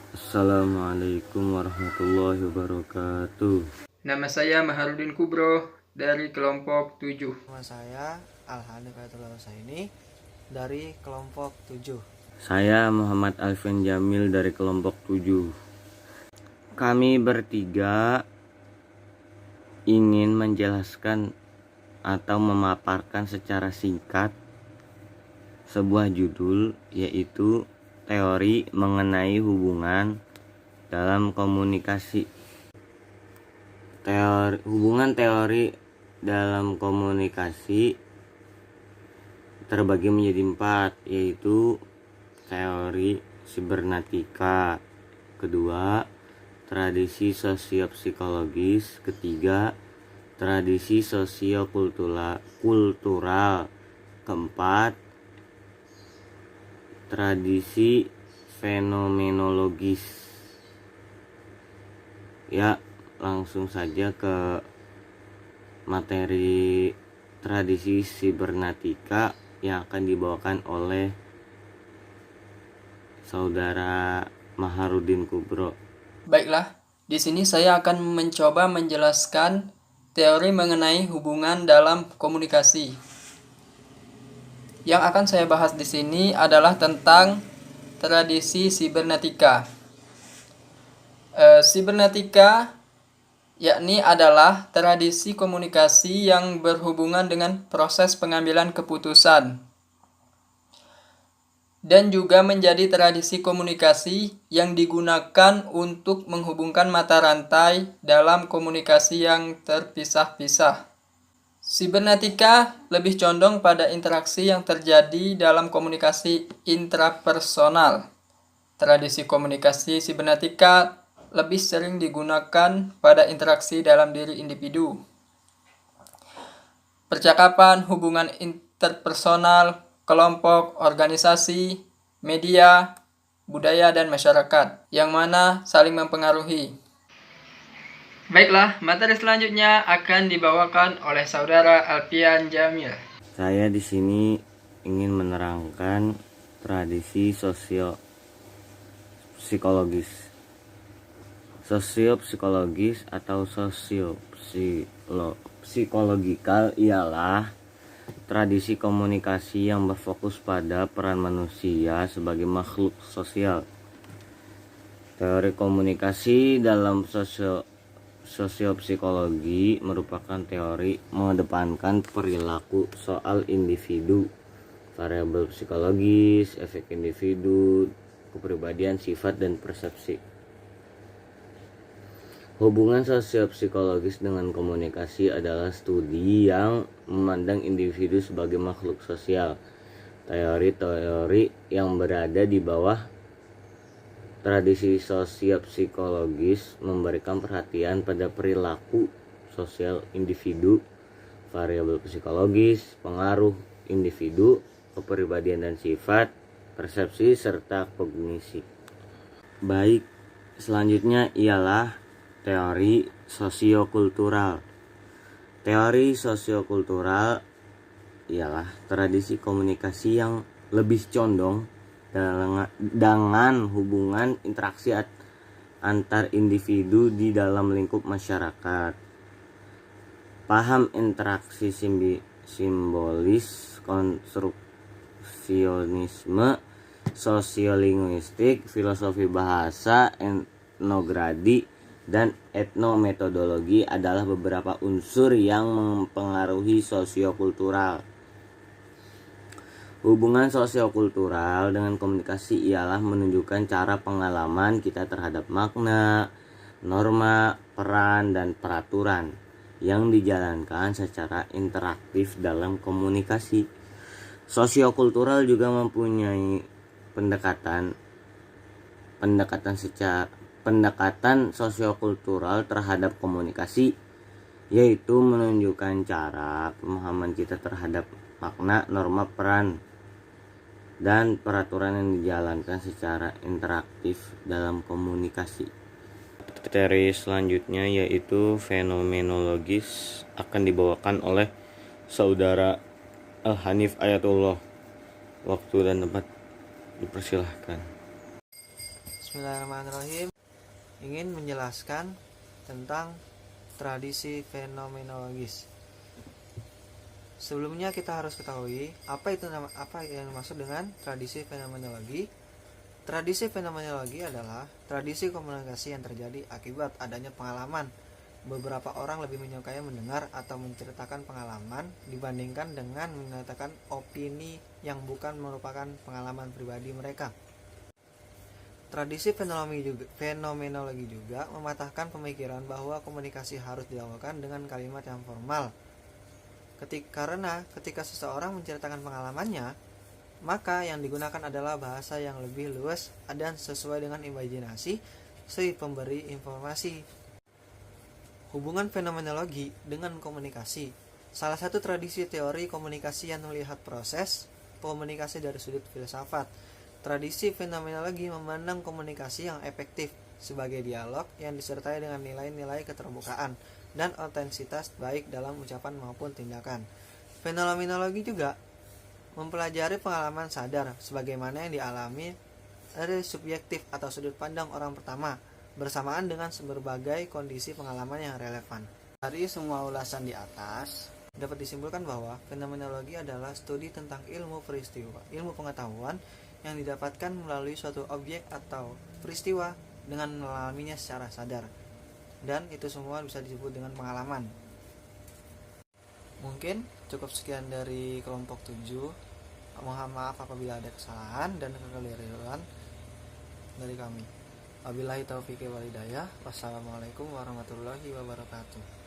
Assalamualaikum warahmatullahi wabarakatuh. Nama saya Maharudin Kubro dari kelompok 7. Nama saya Alhanif Ayatullah Husaini dari kelompok 7. Saya Muhammad Alfian Jamil dari kelompok 7. Kami bertiga ingin menjelaskan atau memaparkan secara singkat sebuah judul, yaitu teori mengenai hubungan dalam komunikasi. Hubungan teori dalam komunikasi terbagi menjadi 4, yaitu teori sibernetika, kedua tradisi sosiopsikologis, ketiga tradisi sosiokultural, keempat tradisi fenomenologis. Ya, langsung saja ke materi tradisi sibernetika yang akan dibawakan oleh saudara Maharudin Kubro. Baiklah, di sini saya akan mencoba menjelaskan teori mengenai hubungan dalam komunikasi. Yang akan saya bahas di sini adalah tentang tradisi sibernetika. Sibernetika yakni adalah tradisi komunikasi yang berhubungan dengan proses pengambilan keputusan, dan juga menjadi tradisi komunikasi yang digunakan untuk menghubungkan mata rantai dalam komunikasi yang terpisah-pisah. Sibernetika lebih condong pada interaksi yang terjadi dalam komunikasi intrapersonal. Tradisi komunikasi sibernetika lebih sering digunakan pada interaksi dalam diri individu. Percakapan, hubungan interpersonal, kelompok, organisasi, media, budaya, dan masyarakat, yang mana saling mempengaruhi. Baiklah, materi selanjutnya akan dibawakan oleh saudara Alfian Jamil. Saya di sini ingin menerangkan tradisi sosiopsikologis. Sosiopsikologis atau sosiopsikologikal ialah tradisi komunikasi yang berfokus pada peran manusia sebagai makhluk sosial. Teori komunikasi dalam sosiopsikologi merupakan teori mengedepankan perilaku soal individu, variabel psikologis, efek individu, kepribadian, sifat, dan persepsi. Hubungan sosiopsikologis dengan komunikasi adalah studi yang memandang individu sebagai makhluk sosial. Teori-teori yang berada di bawah tradisi sosiopsikologis memberikan perhatian pada perilaku sosial individu, variabel psikologis, pengaruh individu, kepribadian dan sifat, persepsi, serta kognisi. Baik, selanjutnya ialah teori sosiokultural. Teori sosiokultural ialah tradisi komunikasi yang lebih condong dengan hubungan interaksi antar individu di dalam lingkup masyarakat. Paham interaksi simbolis, konstruksionisme, sosiolinguistik, filosofi bahasa, etnografi, dan etnometodologi adalah beberapa unsur yang mempengaruhi sosiokultural. Hubungan sosiokultural dengan komunikasi ialah menunjukkan cara pengalaman kita terhadap makna, norma, peran, dan peraturan yang dijalankan secara interaktif dalam komunikasi. Sosiokultural juga mempunyai pendekatan sosiokultural terhadap komunikasi, yaitu menunjukkan cara pemahaman kita terhadap makna, norma, peran, dan peraturan yang dijalankan secara interaktif dalam komunikasi. Materi selanjutnya yaitu fenomenologis akan dibawakan oleh saudara Alhanif Ayatullah. Waktu dan tempat dipersilahkan. Bismillahirrahmanirrahim. Ingin menjelaskan tentang tradisi fenomenologis. Sebelumnya kita harus ketahui apa yang dimaksud dengan tradisi fenomenologi. Tradisi fenomenologi adalah tradisi komunikasi yang terjadi akibat adanya pengalaman. Beberapa orang lebih menyukai mendengar atau menceritakan pengalaman dibandingkan dengan menyatakan opini yang bukan merupakan pengalaman pribadi mereka. Tradisi fenomenologi juga mematahkan pemikiran bahwa komunikasi harus dilakukan dengan kalimat yang formal. Karena ketika seseorang menceritakan pengalamannya, maka yang digunakan adalah bahasa yang lebih luas dan sesuai dengan imajinasi si pemberi informasi. Hubungan fenomenologi dengan komunikasi. Salah satu tradisi teori komunikasi yang melihat proses komunikasi dari sudut filsafat. Tradisi fenomenologi memandang komunikasi yang efektif sebagai dialog yang disertai dengan nilai-nilai keterbukaan dan otentisitas baik dalam ucapan maupun tindakan. Fenomenologi juga mempelajari pengalaman sadar sebagaimana yang dialami dari subjektif atau sudut pandang orang pertama bersamaan dengan berbagai kondisi pengalaman yang relevan. Dari semua ulasan di atas dapat disimpulkan bahwa fenomenologi adalah studi tentang ilmu pengetahuan yang didapatkan melalui suatu objek atau peristiwa dengan mengalaminya secara sadar. Dan itu semua bisa disebut dengan pengalaman. Mungkin cukup sekian dari kelompok 7. Mohon maaf apabila ada kesalahan dan kekeliruan dari kami. Wabillahi taufiq wal hidayah. Wassalamualaikum warahmatullahi wabarakatuh.